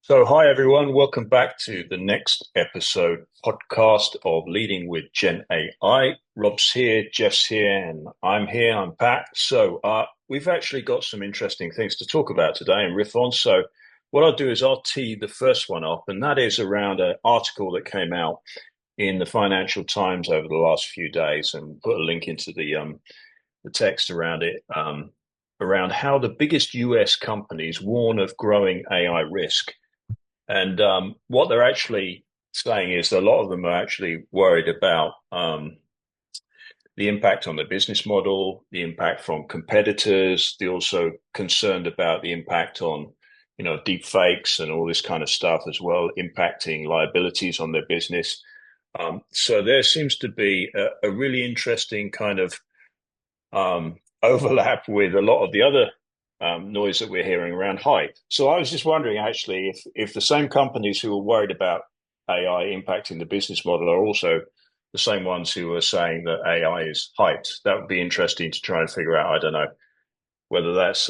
So, hi everyone, welcome back to the next episode podcast of Leading with Gen AI. Rob's here, Geoff's here, and I'm here. I'm Pat. We've actually got some interesting things to talk about today and riff on. So, what I'll do is I'll tee the first one up, and that is around an article that came out in the Financial Times over the last few days, and put a link into the text around it, around how the biggest US companies warn of growing AI risk. And what they're actually saying is that a lot of them are actually worried about the impact on the business model, the impact from competitors. They're also concerned about the impact on, deep fakes and all this kind of stuff as well, impacting liabilities on their business. So there seems to be a really interesting kind of overlap with a lot of the other noise that we're hearing around hype. So I was just wondering, actually, if the same companies who are worried about AI impacting the business model are also the same ones who are saying that AI is hyped. That would be interesting to try and figure out. I don't know whether that's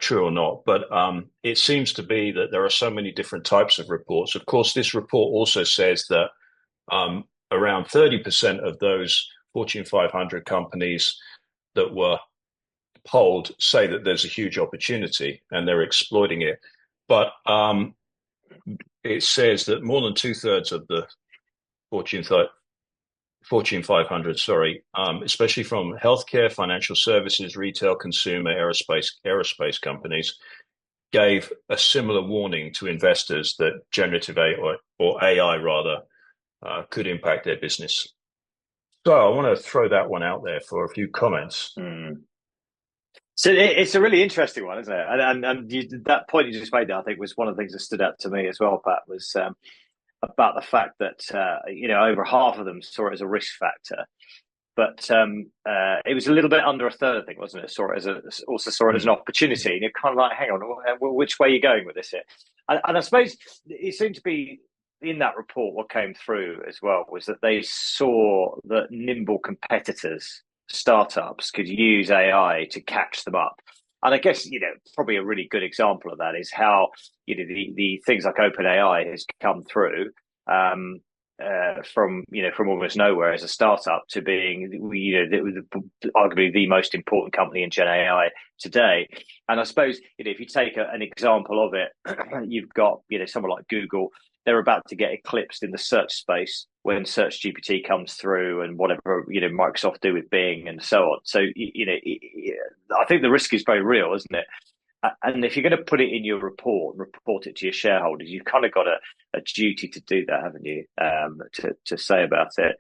true or not, but it seems to be that there are so many different types of reports. Of course, this report also says that around 30% of those Fortune 500 companies that were polled say that there's a huge opportunity and they're exploiting it. But it says that more than two-thirds of the Fortune 500, especially from healthcare, financial services, retail, consumer, aerospace companies, gave a similar warning to investors that generative AI or AI rather could impact their business. So I want to throw that one out there for a few comments. So it's a really interesting one, isn't it? That point you just made, I think, was one of the things that stood out to me as well, Pat, was about the fact that over half of them saw it as a risk factor, but it was a little bit under a third, I think, wasn't it? Also saw it as an opportunity, and you're kind of like, hang on, which way are you going with this here? And I suppose it seemed to be in that report what came through as well was that they saw that nimble competitors, startups, could use AI to catch them up. And I guess, probably a really good example of that is how, the things like OpenAI has come through from almost nowhere as a startup to being, arguably the most important company in Gen AI today. And I suppose, if you take an example of it, you've got, someone like Google. They're about to get eclipsed in the search space when Search GPT comes through and whatever, Microsoft do with Bing and so on. So, I think the risk is very real, isn't it? And if you're going to put it in your report it to your shareholders, you've kind of got a duty to do that, haven't you? To say about it.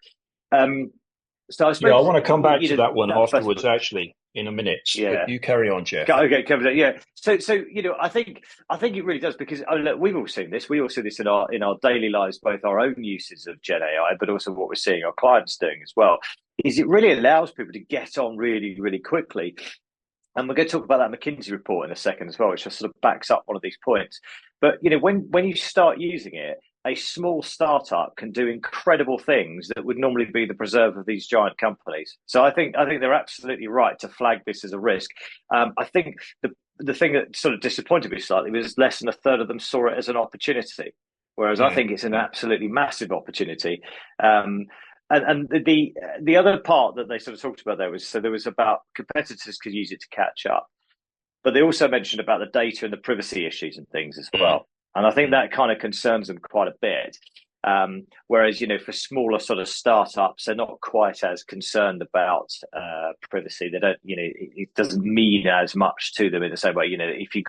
So I suppose, I want to come back to that one afterwards, actually, in a minute. Yeah. You carry on, Geoff. Okay, yeah. So I think it really does, because look, we've all seen this. We all see this in our daily lives, both our own uses of Gen AI, but also what we're seeing our clients doing as well. Is it really allows people to get on really, really quickly. And we're going to talk about that McKinsey report in a second as well, which just sort of backs up one of these points. But when you start using it, a small startup can do incredible things that would normally be the preserve of these giant companies. So I think they're absolutely right to flag this as a risk. I think the thing that sort of disappointed me slightly was less than a third of them saw it as an opportunity, whereas I think it's an absolutely massive opportunity. And the other part that they sort of talked about there was, so there was about competitors could use it to catch up, but they also mentioned about the data and the privacy issues and things as well. And I think that kind of concerns them quite a bit. Whereas, for smaller sort of startups, they're not quite as concerned about privacy. They don't, it doesn't mean as much to them in the same way. If you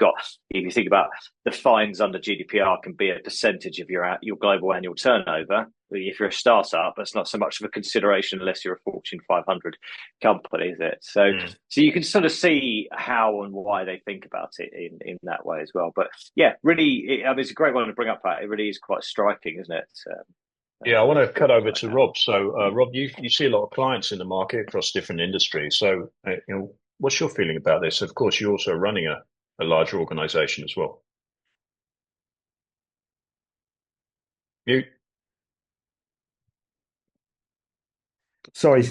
think about the fines under GDPR can be a percentage of your global annual turnover. If you're a startup, that's not so much of a consideration unless you're a Fortune 500 company, is it? So you can sort of see how and why they think about it in that way as well. But yeah, really, it's a great one to bring up, Pat. It really is quite striking, isn't it? I want to cut over to Rob. So, Rob, you see a lot of clients in the market across different industries. So, what's your feeling about this? Of course, you're also running a larger organization as well. You. Sorry.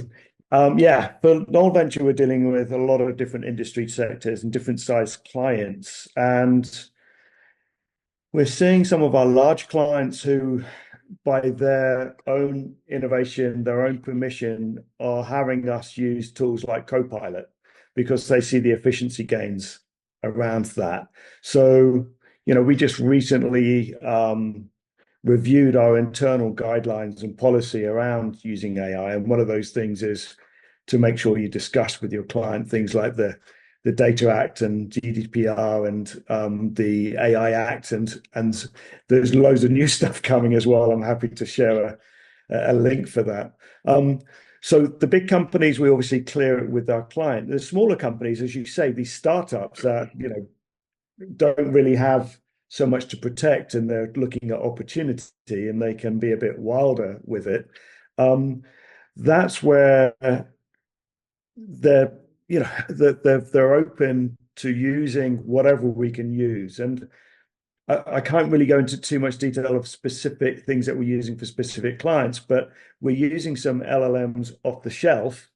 For Noel Venture, we're dealing with a lot of different industry sectors and different size clients. And We're seeing some of our large clients who, by their own innovation, their own permission, are having us use tools like Copilot because they see the efficiency gains around that. So, we just recently reviewed our internal guidelines and policy around using AI. And one of those things is to make sure you discuss with your client things like the Data Act and GDPR and the AI Act, and there's loads of new stuff coming as well. I'm happy to share a link for that. So the big companies, we obviously clear it with our client. The smaller companies, as you say, these startups that don't really have so much to protect, and they're looking at opportunity, and they can be a bit wilder with it. That's where they're they're open to using whatever we can use. And I can't really go into too much detail of specific things that we're using for specific clients, but we're using some LLMs off the shelf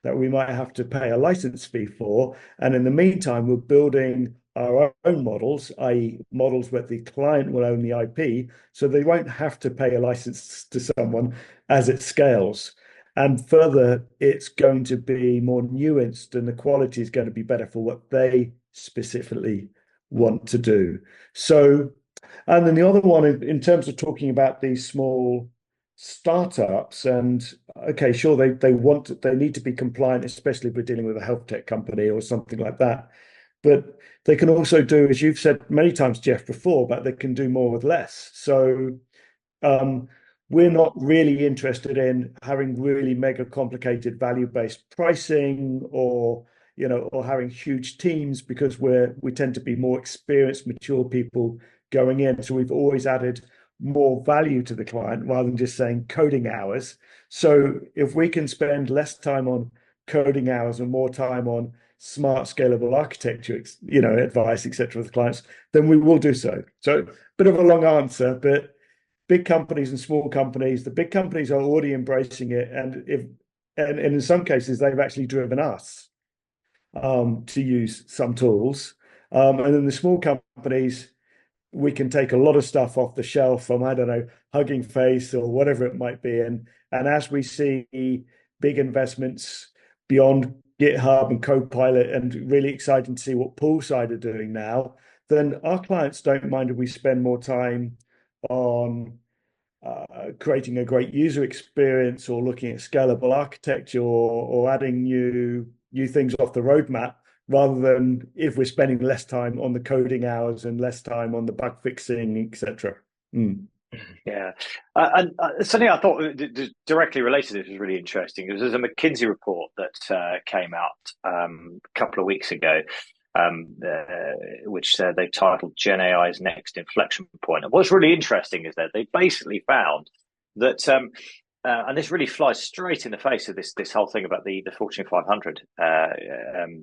that we might have to pay a license fee for. And in the meantime, we're building our own models, i.e., models where the client will own the IP, so they won't have to pay a license to someone as it scales. And further, it's going to be more nuanced, and the quality is going to be better for what they specifically want to do. So, and then the other one, in terms of talking about these small startups, and okay, sure, they need to be compliant, especially if we're dealing with a health tech company or something like that. But they can also do, as you've said many times, Geoff, before, but they can do more with less. So um, we're not really interested in having really mega complicated value-based pricing, or having huge teams, because we tend to be more experienced, mature people going in. So we've always added more value to the client rather than just saying coding hours. So if we can spend less time on coding hours and more time on smart, scalable architecture, advice, etc., with clients, then we will do so. So, bit of a long answer, but big companies and small companies, the big companies are already embracing it, and in some cases they've actually driven us to use some tools, and then the small companies, we can take a lot of stuff off the shelf from, I don't know, Hugging Face or whatever it might be, and as we see big investments beyond GitHub and Copilot, and really exciting to see what Poolside are doing now, then our clients don't mind if we spend more time on creating a great user experience, or looking at scalable architecture, or adding new things off the roadmap, rather than if we're spending less time on the coding hours and less time on the bug fixing, etc. Yeah, and something I thought directly related to this was really interesting. There's a McKinsey report that came out a couple of weeks ago, which they titled "GenAI's Next Inflection Point." And what's really interesting is that they basically found that, and this really flies straight in the face of this whole thing about the Fortune 500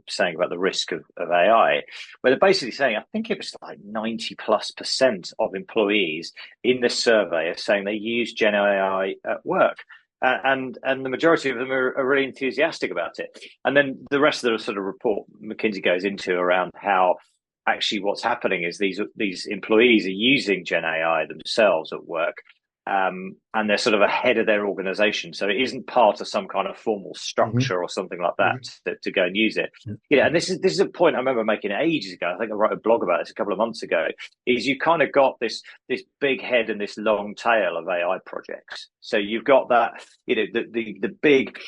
saying about the risk of AI, where they're basically saying, I think it was like 90+% of employees in this survey are saying they use GenAI at work. And the majority of them are really enthusiastic about it. And then the rest of the sort of report McKinsey goes into around how actually what's happening is these employees are using GenAI themselves at work, and they're sort of ahead of their organization. So it isn't part of some kind of formal structure or something like that to go and use it. Yeah, and this is a point I remember making ages ago. I think I wrote a blog about this a couple of months ago. Is you kind of got this big head and this long tail of AI projects. So you've got that, the big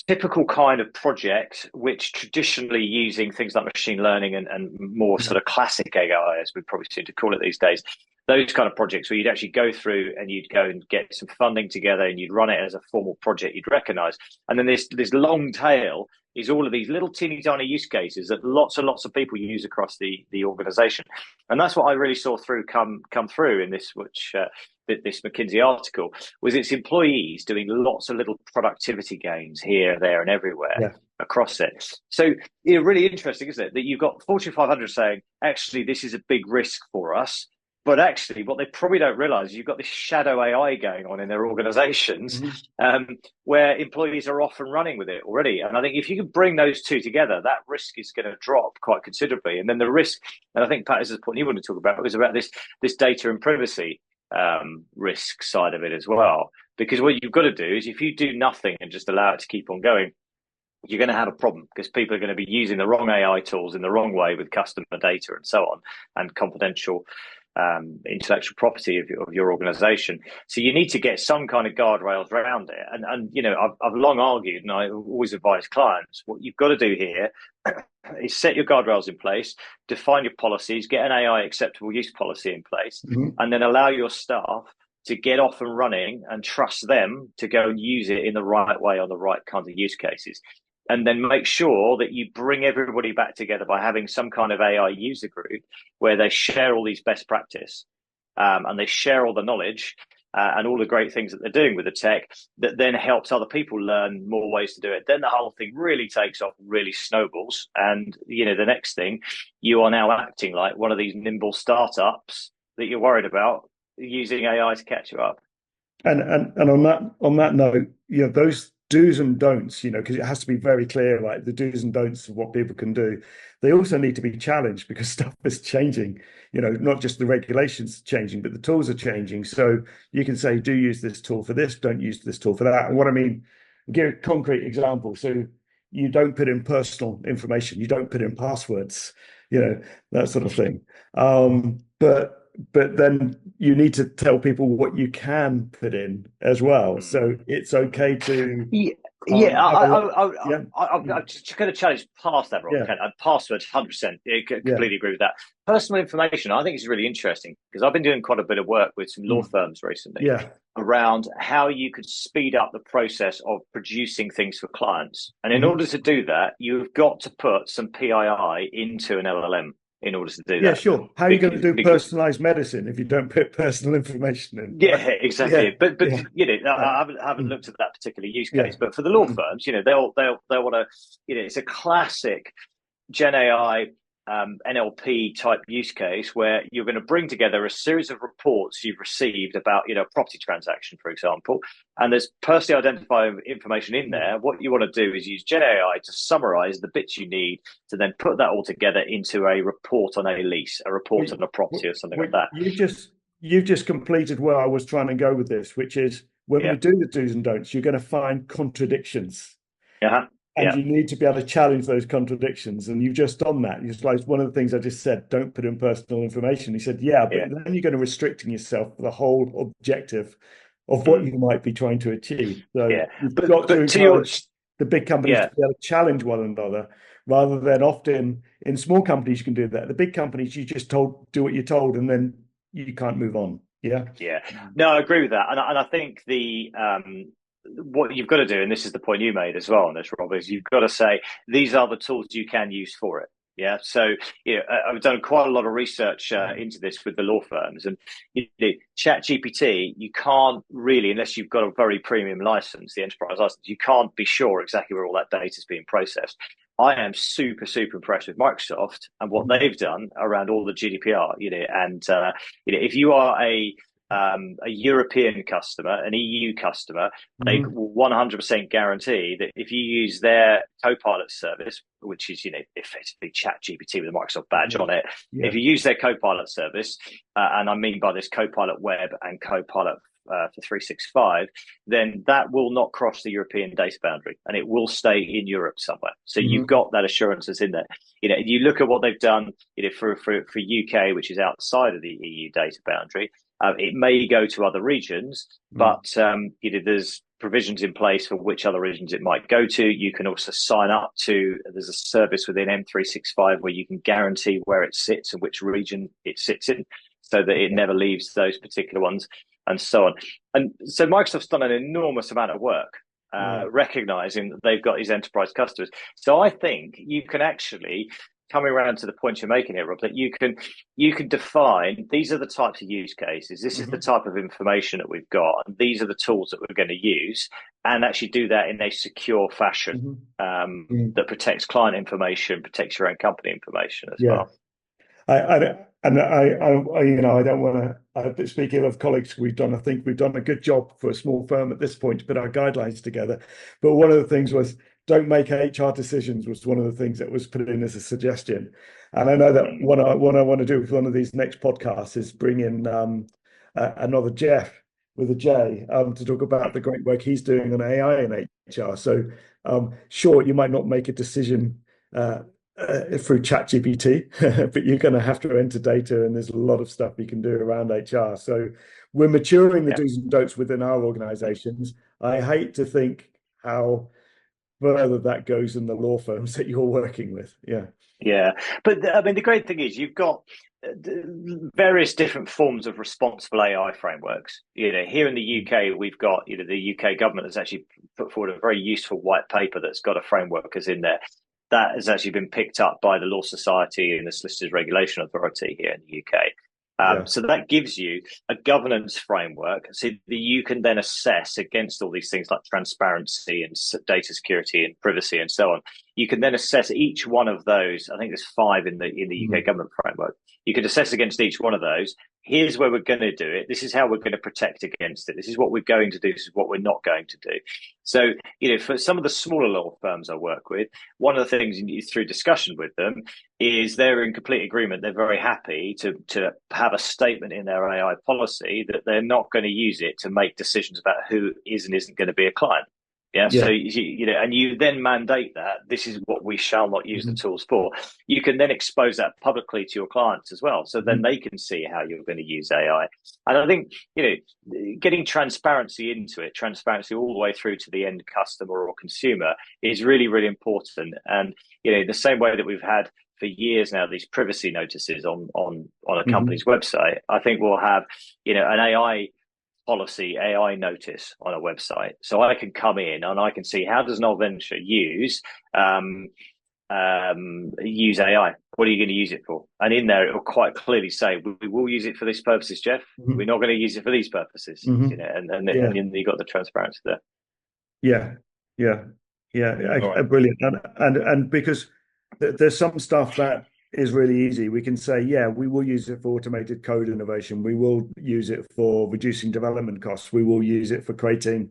typical kind of project, which traditionally using things like machine learning and more sort of classic AI, as we probably seem to call it these days, those kind of projects where you'd actually go through and you'd go and get some funding together and you'd run it as a formal project you'd recognize. And then this long tail is all of these little teeny tiny use cases that lots and lots of people use across the organization. And that's what I really saw come through in this, this McKinsey article, was its employees doing lots of little productivity gains here, there, and everywhere across it. So really interesting, isn't it, that you've got Fortune 500 saying, actually, this is a big risk for us. But actually, what they probably don't realize is you've got this shadow AI going on in their organizations, where employees are off and running with it already. And I think if you can bring those two together, that risk is going to drop quite considerably. And then the risk, and I think Pat, this is the point you want to talk about, was about this data and privacy risk side of it as well. Because what you've got to do is if you do nothing and just allow it to keep on going, you're going to have a problem because people are going to be using the wrong AI tools in the wrong way with customer data and so on, and confidential intellectual property of your organization. So you need to get some kind of guardrails around it. And you know, I've long argued, and I always advise clients, what you've got to do here is set your guardrails in place, define your policies, get an AI acceptable use policy in place, and then allow your staff to get off and running and trust them to go and use it in the right way on the right kinds of use cases. And then make sure that you bring everybody back together by having some kind of AI user group where they share all these best practice and they share all the knowledge and all the great things that they're doing with the tech that then helps other people learn more ways to do it. Then the whole thing really takes off, really snowballs. And, you know, the next thing, you are now acting like one of these nimble startups that you're worried about using AI to catch you up. And on that note, you know, those do's and don'ts, you know, because it has to be very clear, like the do's and don'ts of what people can do. They also need to be challenged because stuff is changing, you know, not just the regulations changing, but the tools are changing. So you can say, do use this tool for this, don't use this tool for that. And what I mean, I'll give a concrete example. So you don't put in personal information, you don't put in passwords, you know, that sort of thing. But then you need to tell people what you can put in as well. So it's okay to I'm just going to challenge past that, Rob. Yeah. Passwords, 100%. Completely agree with that. Personal information, I think is really interesting because I've been doing quite a bit of work with some law firms recently around how you could speed up the process of producing things for clients. And in order to do that, you've got to put some PII into an LLM. In order to do that. Yeah, sure. How are you going to do personalized medicine if you don't put personal information in? Yeah, exactly. Yeah. But you know, I haven't looked at that particular use case. But for the law firms, you know, they'll want to, you know, it's a classic GenAI NLP type use case where you're going to bring together a series of reports you've received about, you know, a property transaction, for example, and there's personally identified information in there. What you want to do is use GenAI to summarize the bits you need to then put that all together into a report on a lease, a report on a property or something like that. You've just completed where I was trying to go with this, which is when we do the do's and don'ts, you're going to find contradictions. And you need to be able to challenge those contradictions. And you've just done that. It's like one of the things I just said, don't put in personal information. He said, but then you're going to restricting yourself for the whole objective of what you might be trying to achieve. So you've got to encourage the big companies to be able to challenge one another, rather than often in small companies you can do that. The big companies, you just do what you're told, and then you can't move on. Yeah. No, I agree with that. And I think what you've got to do, and this is the point you made as well on this, Rob, is you've got to say these are the tools you can use for it. Yeah. So, you know, I've done quite a lot of research into this with the law firms, and you know, ChatGPT, you can't really, unless you've got a very premium license, the enterprise license, you can't be sure exactly where all that data is being processed. I am super impressed with Microsoft and what they've done around all the GDPR, you know, and you know, if you are a European customer, an EU customer, they will 100% guarantee that if you use their Copilot service, which is, you know, effectively ChatGPT with a Microsoft badge on it, if you use their Copilot service, and I mean by this Copilot Web and Copilot for 365, then that will not cross the European data boundary and it will stay in Europe somewhere. So you've got that assurance that's in there. You know, you look at what they've done, you know, for UK, which is outside of the EU data boundary. It may go to other regions, but you know, there's provisions in place for which other regions it might go to. You can also sign up to, there's a service within M365 where you can guarantee where it sits and which region it sits in, so that it never leaves those particular ones, and so on. And so Microsoft's done an enormous amount of work recognizing that they've got these enterprise customers. So I think you can actually, coming around to the point you're making here, Rob, that you can define, these are the types of use cases, this is the type of information that we've got, and these are the tools that we're going to use, and actually do that in a secure fashion that protects client information, protects your own company information as well. I don't want to. Speaking of colleagues, I think we've done a good job for a small firm at this point to put our guidelines together. But one of the things was don't make HR decisions was one of the things that was put in as a suggestion. And I know that what I want to do with one of these next podcasts is bring in another Geoff with a J to talk about the great work he's doing on AI and HR. So sure, you might not make a decision through ChatGPT, but you're going to have to enter data, and there's a lot of stuff you can do around HR. So we're maturing the do's and don'ts within our organizations. I hate to think how further that goes in the law firms that you're working with. Yeah. Yeah. But I mean, the great thing is you've got various different forms of responsible AI frameworks. Here in the UK, we've got, the UK government has actually put forward a very useful white paper that's got a framework as in there. That has actually been picked up by the Law Society and the Solicitors Regulation Authority here in the UK. So that gives you a governance framework so that you can then assess against all these things like transparency and data security and privacy and so on. You can then assess each one of those. I think there's 5 in the UK government framework. You can assess against each one of those. Here's where we're going to do it. This is how we're going to protect against it. This is what we're going to do. This is what we're not going to do. So, for some of the smaller law firms I work with, one of the things through discussion with them is they're in complete agreement. They're very happy to have a statement in their AI policy that they're not going to use it to make decisions about who is and isn't going to be a client. Yeah. So, and you then mandate that this is what we shall not use the tools for. You can then expose that publicly to your clients as well. So then they can see how you're going to use AI. And I think, getting transparency into it, transparency all the way through to the end customer or consumer is really, really important. And, the same way that we've had for years now, these privacy notices on a company's website, I think we'll have, an AI policy AI notice on a website, so I can come in and I can see how does Noel Venture use AI. What are you going to use it for? And in there, it will quite clearly say we will use it for these purposes, Geoff. We're not going to use it for these purposes. And you got the transparency there. Brilliant. And because there's some stuff that is really easy. We can say, we will use it for automated code innovation. We will use it for reducing development costs. We will use it for creating,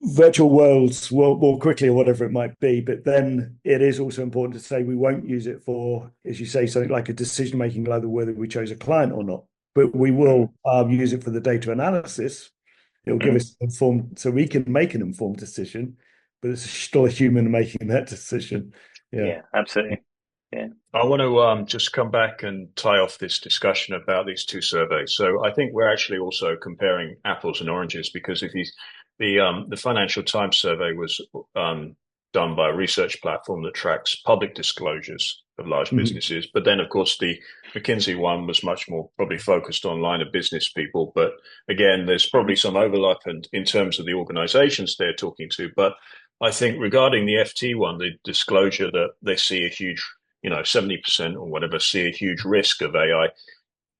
virtual worlds more quickly or whatever it might be. But then it is also important to say we won't use it for, as you say, something like a decision-making, like whether we chose a client or not. But we will use it for the data analysis. It'll give us informed, so we can make an informed decision. But it's still a human making that decision. Yeah, absolutely. Yeah. I want to just come back and tie off this discussion about these 2 surveys. So I think we're actually also comparing apples and oranges, because if the Financial Times survey was done by a research platform that tracks public disclosures of large businesses, but then of course the McKinsey one was much more probably focused on line of business people. But again, there's probably some overlap in terms of the organizations they're talking to. But I think regarding the FT one, the disclosure that they see a huge, 70% or whatever, see a huge risk of AI.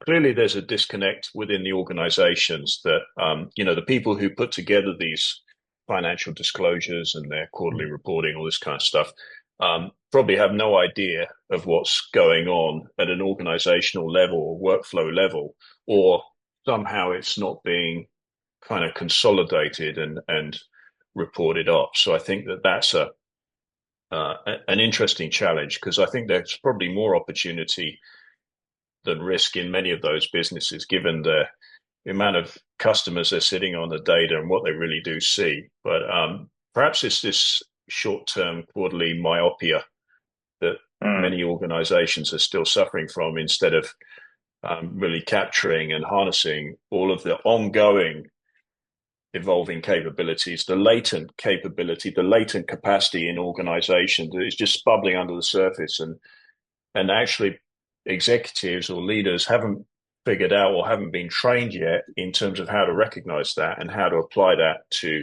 Clearly, there's a disconnect within the organizations that, the people who put together these financial disclosures and their quarterly reporting, all this kind of stuff, probably have no idea of what's going on at an organizational level or workflow level, or somehow it's not being kind of consolidated and reported up. So I think that's an interesting challenge, because I think there's probably more opportunity than risk in many of those businesses, given the amount of customers they're sitting on, the data and what they really do see. But perhaps it's this short-term quarterly myopia that many organizations are still suffering from, instead of really capturing and harnessing all of the ongoing evolving capabilities, the latent capability, the latent capacity in organizations that is just bubbling under the surface, and actually executives or leaders haven't figured out or haven't been trained yet in terms of how to recognize that and how to apply that to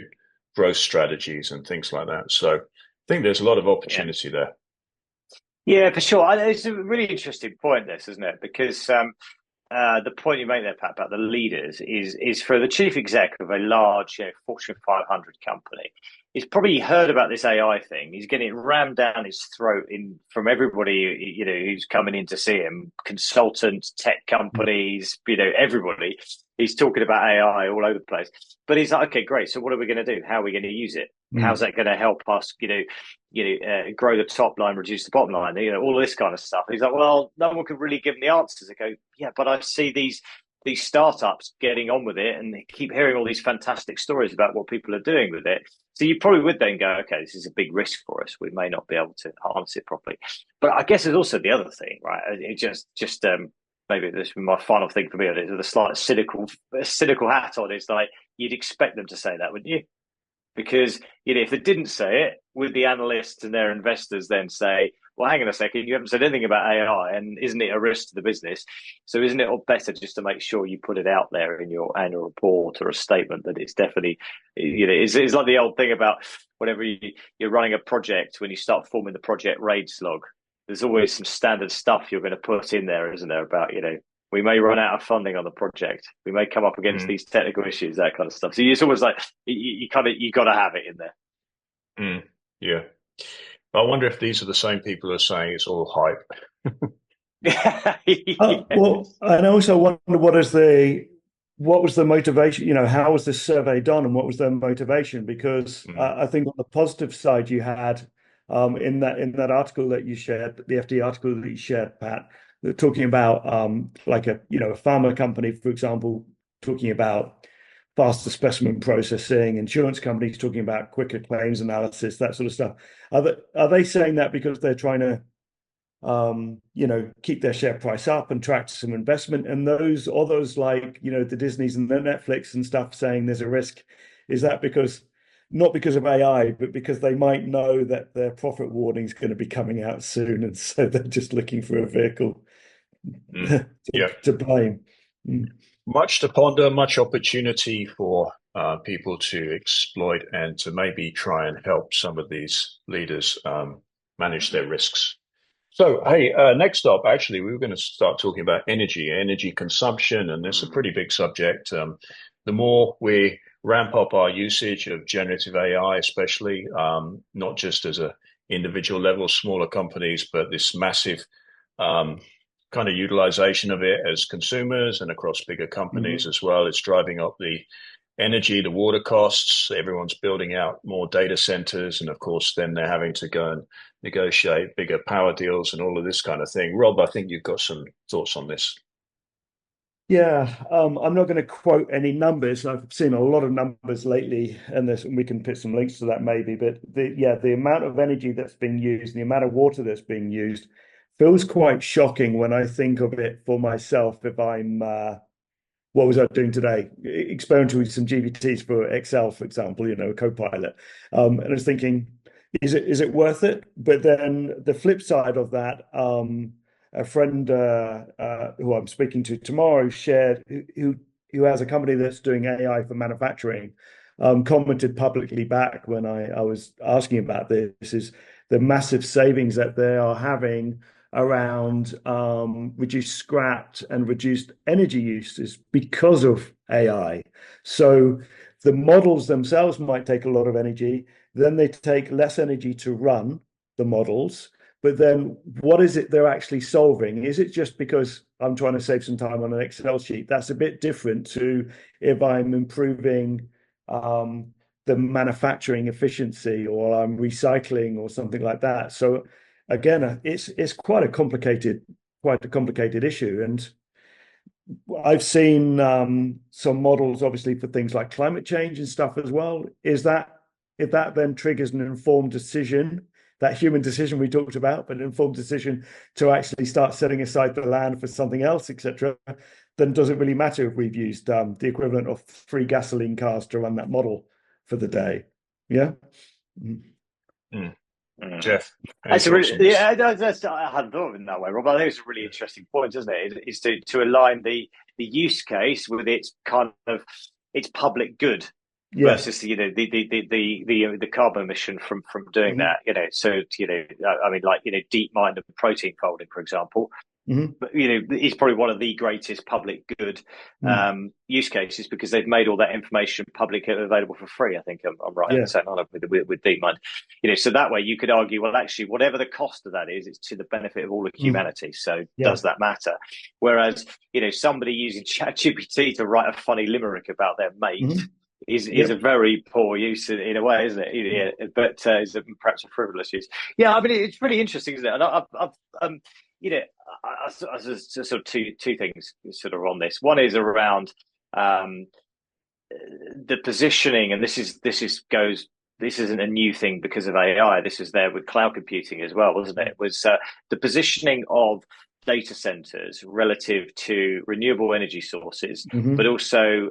growth strategies and things like that. So I think there's a lot of opportunity there. Yeah, for sure. It's a really interesting point, this, isn't it? Because the point you make there, Pat, about the leaders is for the chief exec of a large Fortune 500 company. he's probably heard about this AI thing. He's getting it rammed down his throat from everybody, who's coming in to see him, consultants, tech companies, everybody. He's talking about AI all over the place. But he's like, okay, great. So what are we going to do? How are we going to use it? How's that going to help us, grow the top line, reduce the bottom line, all of this kind of stuff. He's like, well, no one can really give him the answers. I go, yeah, but I see these startups getting on with it and they keep hearing all these fantastic stories about what people are doing with it. So you probably would then go, okay, this is a big risk for us. We may not be able to harness it properly. But I guess there's also the other thing, right? It just maybe this is my final thing for me on it, with a slight cynical hat on. It's like you'd expect them to say that, wouldn't you? Because if they didn't say it, would the analysts and their investors then say, well, hang on a second, you haven't said anything about AI, and isn't it a risk to the business? So isn't it all better just to make sure you put it out there in your annual report or a statement that it's definitely, it's like the old thing about whenever you're running a project, when you start forming the project RAID slog, there's always some standard stuff you're going to put in there, isn't there, about, we may run out of funding on the project. We may come up against these technical issues, that kind of stuff. So it's always like you got to have it in there. Yeah, I wonder if these are the same people who are saying it's all hype. Well, and I also wonder what was the motivation? How was this survey done, and what was their motivation? Because I think on the positive side, you had in that article that you shared, the FD article that you shared, Pat. They're talking about like a pharma company, for example, talking about faster specimen processing, insurance companies talking about quicker claims analysis, that sort of stuff. Are they saying that because they're trying to keep their share price up and attract some investment? And those like the Disneys and the Netflix and stuff saying there's a risk, is that not because of AI, but because they might know that their profit warning is going to be coming out soon, and so they're just looking for a vehicle to blame. Much to ponder, much opportunity for people to exploit and to maybe try and help some of these leaders manage their risks. So, hey, next up, actually, we were going to start talking about energy consumption, and it's a pretty big subject. The more we ramp up our usage of generative AI, especially not just as a individual level, smaller companies, but this massive kind of utilization of it as consumers and across bigger companies as well. It's driving up the energy, the water costs. Everyone's building out more data centers, and of course, then they're having to go and negotiate bigger power deals and all of this kind of thing. Rob, I think you've got some thoughts on this. Yeah, I'm not going to quote any numbers. I've seen a lot of numbers lately, and we can put some links to that maybe. But the amount of energy that's being used, the amount of water that's being used, feels quite shocking when I think of it for myself. If I'm, what was I doing today? Experimenting with some GPTs for Excel, for example, Copilot, and I was thinking, is it worth it? But then the flip side of that. A friend who I'm speaking to tomorrow shared, who has a company that's doing AI for manufacturing, commented publicly back when I was asking about this, is the massive savings that they are having around reduced scrap and reduced energy uses because of AI. So the models themselves might take a lot of energy, then they take less energy to run the models. But then what is it they're actually solving? Is it just because I'm trying to save some time on an Excel sheet? That's a bit different to if I'm improving the manufacturing efficiency, or I'm recycling or something like that. So again, it's quite a complicated issue. And I've seen some models, obviously, for things like climate change and stuff as well. If that then triggers an informed decision, that human decision we talked about, but an informed decision to actually start setting aside the land for something else, etc., then does it really matter if we've used the equivalent of 3 gasoline cars to run that model for the day? Yeah. Geoff, I hadn't thought of it in that way, Rob. I think it's a really interesting point, isn't it? Is to align the use case with its kind of its public good. Yeah. Versus the carbon emission from doing that, so I mean, like, deep mine and protein folding, for example, But, is probably one of the greatest public good use cases, because they've made all that information public available for free. I think I'm right in saying with DeepMind. So that way you could argue, well, actually, whatever the cost of that is, it's to the benefit of all of humanity. So does that matter? Whereas, somebody using ChatGPT to write a funny limerick about their mate is a very poor use in a way, isn't it? But is perhaps a frivolous use. Yeah, I mean, it's really interesting, isn't it? And I've I sort of two things sort of on this. One is around the positioning, and this isn't a new thing because of AI. This is there with cloud computing as well, wasn't it? It was the positioning of data centers relative to renewable energy sources, but also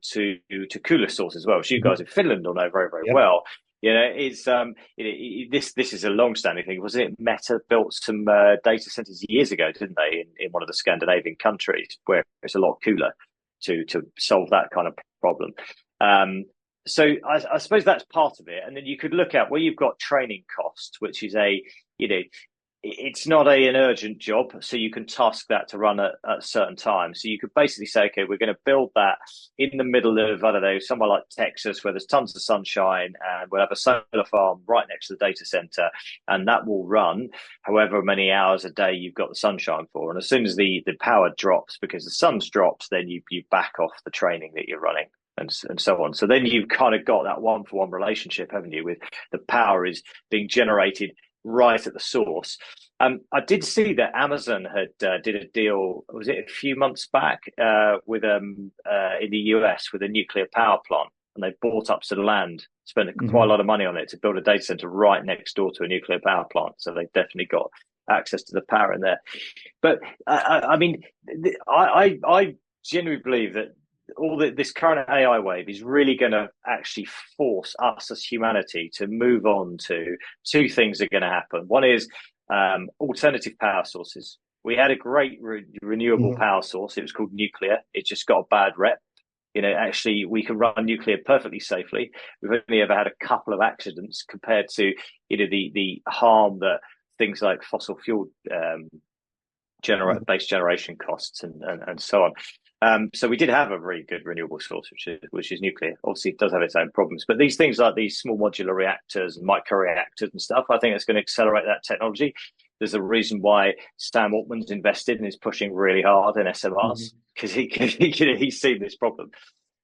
to cooler sources as well, which you guys in Finland will know very, very well. This is a long-standing thing. Wasn't it? Meta built some data centers years ago, didn't they, in one of the Scandinavian countries where it's a lot cooler to solve that kind of problem. So I suppose that's part of it. And then you could look at where you've got training costs, which is it's not an urgent job, so you can task that to run at a certain time. So you could basically say, okay, we're going to build that in the middle of, I don't know, somewhere like Texas where there's tons of sunshine, and we'll have a solar farm right next to the data center, and that will run however many hours a day you've got the sunshine for. And as soon as the power drops because the sun's dropped, then you back off the training that you're running. And so on. So then you've kind of got that one-for-one relationship, haven't you, with the power is being generated right at the source. I did see that Amazon had did a deal, was it a few months back, with in the US with a nuclear power plant, and they bought up some land, spent quite a lot of money on it to build a data center right next door to a nuclear power plant. So they definitely got access to the power in there. But I mean, I genuinely believe that this current AI wave is really going to actually force us as humanity to move on to two things that are going to happen. One is alternative power sources. We had a great renewable power source. It was called nuclear. It just got a bad rep. Actually, we can run nuclear perfectly safely. We've only ever had a couple of accidents compared to, the harm that things like fossil fuel base generation costs and so on. So we did have a very good renewable source, which is nuclear. Obviously, it does have its own problems, but these things like these small modular reactors and microreactors and stuff, I think it's going to accelerate that technology. There's a reason why Sam Altman's invested and is pushing really hard in SMRs, because he's seen this problem.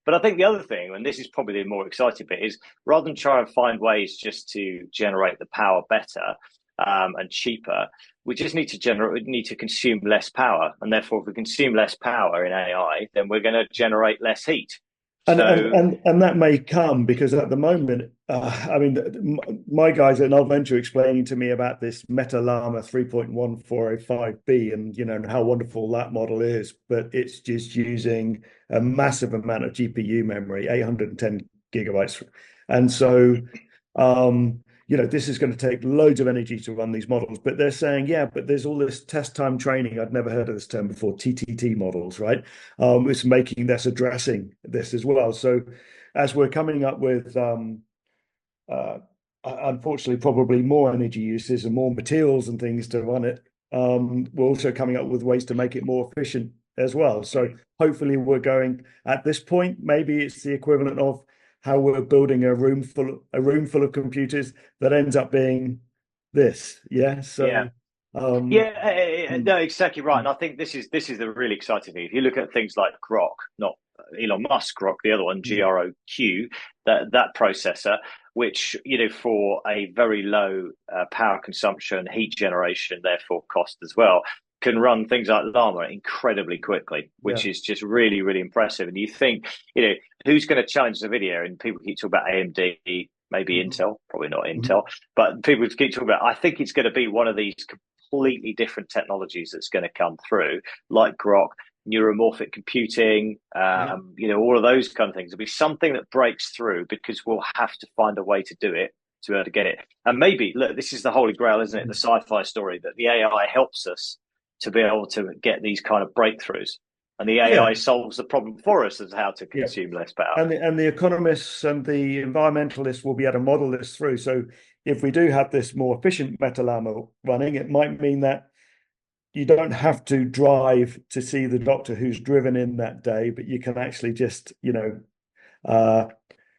But I think the other thing, and this is probably the more exciting bit, is rather than try and find ways just to generate the power better and cheaper, we just need to consume less power, and therefore, if we consume less power in AI, then we're going to generate less heat. And that may come because at the moment, I mean, my guys at Null Venture explaining to me about this Meta Llama 3.1405B and how wonderful that model is, but it's just using a massive amount of GPU memory, 810 gigabytes, and so this is going to take loads of energy to run these models. But they're saying, but there's all this test time training. I'd never heard of this term before, TTT models, right? It's making this, addressing this as well. So as we're coming up with, unfortunately, probably more energy uses and more materials and things to run it, we're also coming up with ways to make it more efficient as well. So hopefully we're going, at this point, maybe it's the equivalent of how we're building a room full of computers that ends up being this. No, exactly right. And I think this is the really exciting thing. If you look at things like Grok, not Elon Musk Grok, the other one, GROQ, that processor, which for a very low power consumption, heat generation, therefore cost as well, can run things like Llama incredibly quickly, which is just really, really impressive. And you think, who's going to challenge the video? And people keep talking about AMD, maybe Intel, probably not Intel, but people keep talking about, I think it's going to be one of these completely different technologies that's going to come through, like Grok, neuromorphic computing, all of those kind of things. It'll be something that breaks through because we'll have to find a way to do it to be able to get it. And maybe, look, this is the holy grail, isn't it? The sci-fi story that the AI helps us to be able to get these kind of breakthroughs, and the AI solves the problem for us as how to consume less power. And the economists and the environmentalists will be able to model this through. So if we do have this more efficient Meta Llama running, it might mean that you don't have to drive to see the doctor who's driven in that day, but you can actually just,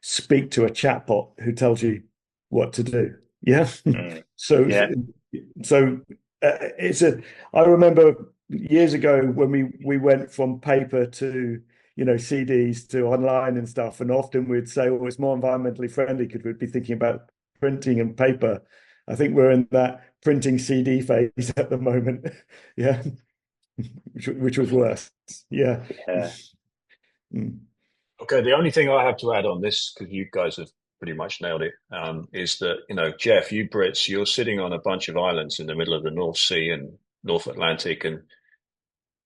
speak to a chatbot who tells you what to do. Yeah. Mm. So, Yeah. so it's I remember years ago when we went from paper to, CDs to online and stuff, and often we'd say, "Oh, it's more environmentally friendly," because we'd be thinking about printing and paper. I think we're in that printing CD phase at the moment. Yeah, which was worse. Yeah. Yeah. Mm. Okay, the only thing I have to add on this, because you guys have pretty much nailed it, is that, Geoff, you Brits, you're sitting on a bunch of islands in the middle of the North Sea and North Atlantic, and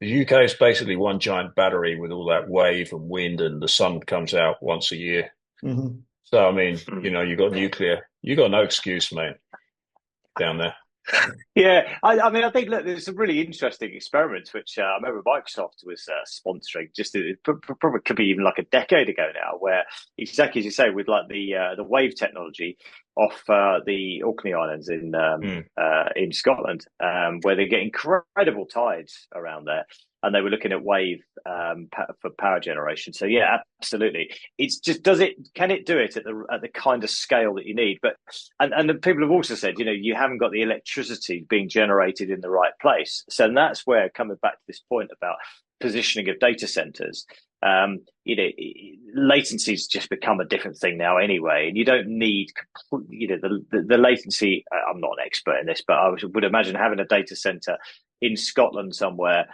the UK is basically one giant battery with all that wave and wind, and the sun comes out once a year. Mm-hmm. So, I mean, you got nuclear, you got no excuse, mate, down there. Yeah, I mean, I think look, there's some really interesting experiments which I remember Microsoft was sponsoring. Just probably could be even like a decade ago now, where exactly as you say, with like the wave technology off the Orkney Islands in Scotland, where they get incredible tides around there, and they were looking at wave for power generation. So yeah, absolutely. It's just can it do it at the kind of scale that you need? But and the people have also said, you haven't got the electricity being generated in the right place. So that's where, coming back to this point about positioning of data centers, latency's just become a different thing now anyway, and you don't need the latency. I'm not an expert in this, but I would imagine having a data center in Scotland somewhere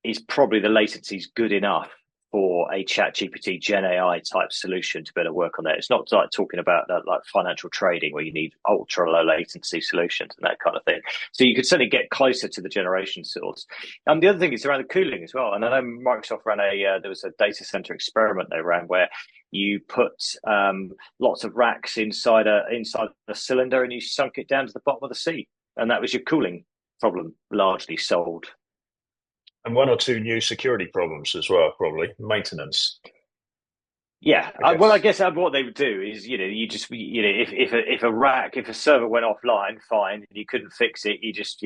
is probably the latency's good enough for a ChatGPT GenAI type solution to be able to work on that. It's not like talking about like financial trading where you need ultra low latency solutions and that kind of thing. So you could certainly get closer to the generation source. The other thing is around the cooling as well. And I know Microsoft ran there was a data center experiment they ran where you put lots of racks inside a cylinder and you sunk it down to the bottom of the sea. And that was your cooling problem largely solved. And one or two new security problems as well, probably maintenance. Yeah, I guess what they would do is, you just, if a server went offline, fine, and you couldn't fix it, you just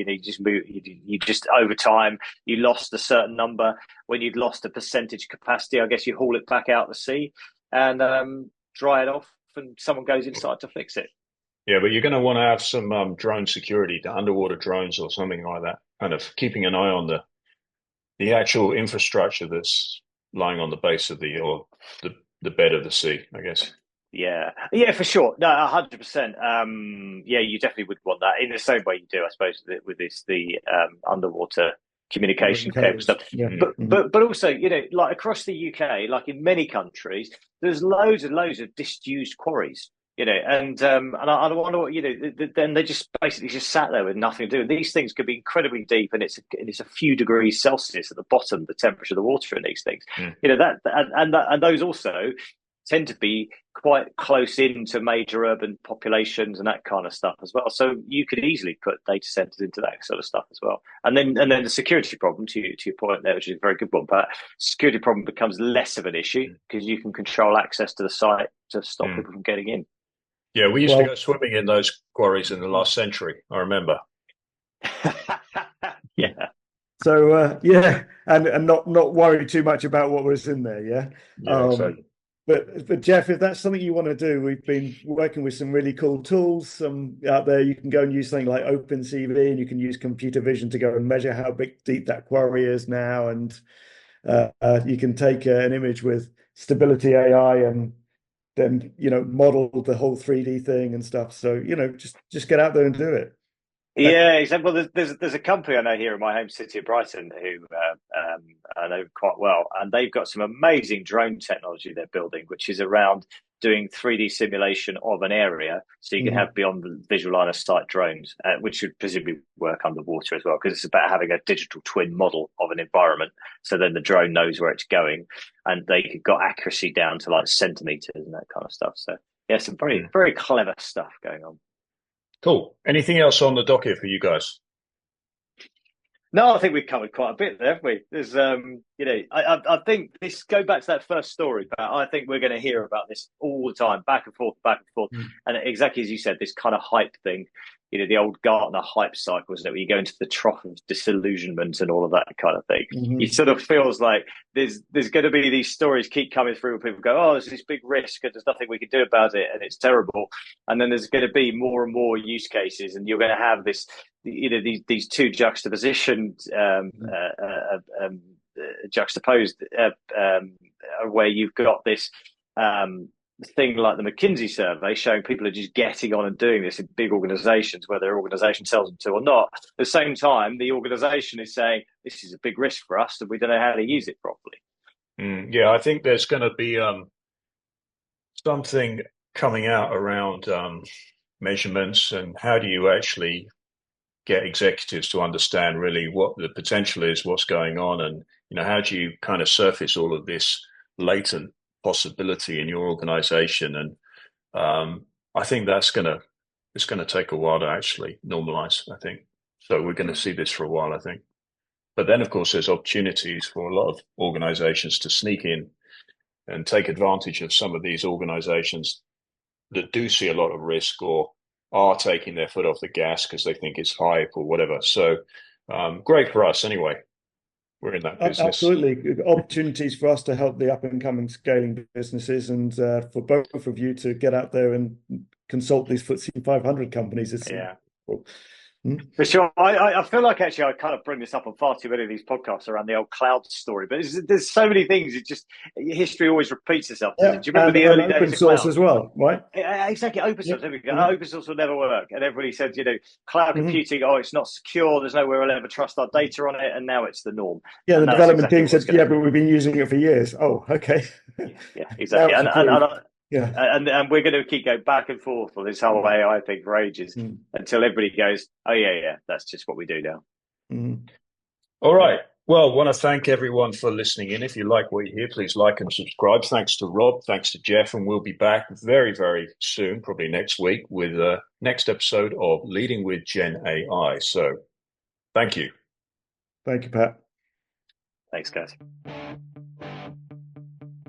over time you lost a certain number. When you'd lost a percentage capacity, I guess you haul it back out the sea and dry it off, and someone goes inside to fix it. Yeah, but you're going to want to have some drone security, underwater drones or something like that, kind of keeping an eye on the actual infrastructure that's lying on the base of the bed of the sea, I guess. Yeah, for sure. No, 100%. Yeah, you definitely would want that in the same way you do, I suppose, with the underwater communication cable stuff. Yeah. But also, like across the UK, like in many countries, there's loads and loads of disused quarries. And I wonder what then they just basically just sat there with nothing to do. And these things could be incredibly deep, and it's a few degrees Celsius at the bottom, the temperature of the water in these things. And those also tend to be quite close into major urban populations and that kind of stuff as well. So you could easily put data centers into that sort of stuff as well. And then the security problem, to your point there, which is a very good one, but security problem becomes less of an issue because you can control access to the site to stop people from getting in. Yeah, we used to go swimming in those quarries in the last century, I remember. Yeah. So and not worry too much about what was in there. Yeah. Exactly. But Geoff, if that's something you want to do, we've been working with some really cool tools out there. You can go and use something like OpenCV, and you can use computer vision to go and measure how deep that quarry is now. And you can take an image with Stability AI and then model the whole 3D thing and stuff. So just get out there and do it. Yeah, exactly. Well, there's a company I know here in my home city of Brighton who I know quite well, and they've got some amazing drone technology they're building, which is around doing 3D simulation of an area, so you can have beyond the visual line of sight drones, which should presumably work underwater as well, because it's about having a digital twin model of an environment, so then the drone knows where it's going, and they got accuracy down to like centimeters and that kind of stuff. So yeah, some very, very clever stuff going on. Cool. Anything else on the docket for you guys? No, I think we've covered quite a bit there, haven't we? There's, I think this go back to that first story, but I think we're going to hear about this all the time, back and forth, and exactly as you said, this kind of hype thing. the old Gartner hype cycles, that where you go into the trough of disillusionment and all of that kind of thing. It sort of feels like there's going to be these stories keep coming through where people go, oh, there's this big risk and there's nothing we can do about it and it's terrible. And then there's going to be more and more use cases, and you're going to have this, these two juxtapositions, juxtaposed, where you've got this thing like the McKinsey survey showing people are just getting on and doing this in big organizations, whether their organization tells them to or not. At the same time, the organization is saying, this is a big risk for us and we don't know how to use it properly. Yeah, I think there's going to be something coming out around measurements and how do you actually get executives to understand really what the potential is, what's going on, and how do you kind of surface all of this latent possibility in your organization. And I think it's going to take a while to actually normalize, I think. So we're going to see this for a while, I think. But then, of course, there's opportunities for a lot of organizations to sneak in and take advantage of some of these organizations that do see a lot of risk or are taking their foot off the gas because they think it's hype or whatever. So great for us anyway. We're in that business. Absolutely. Opportunities for us to help the up and coming scaling businesses, and for both of you to get out there and consult these FTSE 500 companies. Yeah. For sure. I feel like actually I kind of bring this up on far too many of these podcasts around the old cloud story, but there's so many things. It just, history always repeats itself. Yeah. Do you remember the early days open of source cloud? as well, right? Exactly. Open source. There we go. Open source will never work. And everybody said, cloud computing, it's not secure. There's nowhere we'll ever trust our data on it. And now it's the norm. Yeah, and the development team said, but we've been using it for years. Oh, okay. Yeah, exactly. And we're going to keep going back and forth on this whole AI thing for ages until everybody goes, oh, yeah, that's just what we do now. All right. Well, I want to thank everyone for listening in. If you like what you hear, please like and subscribe. Thanks to Rob. Thanks to Geoff. And we'll be back very, very soon, probably next week, with the next episode of Leading with GenAI. So thank you. Thank you, Pat. Thanks, guys.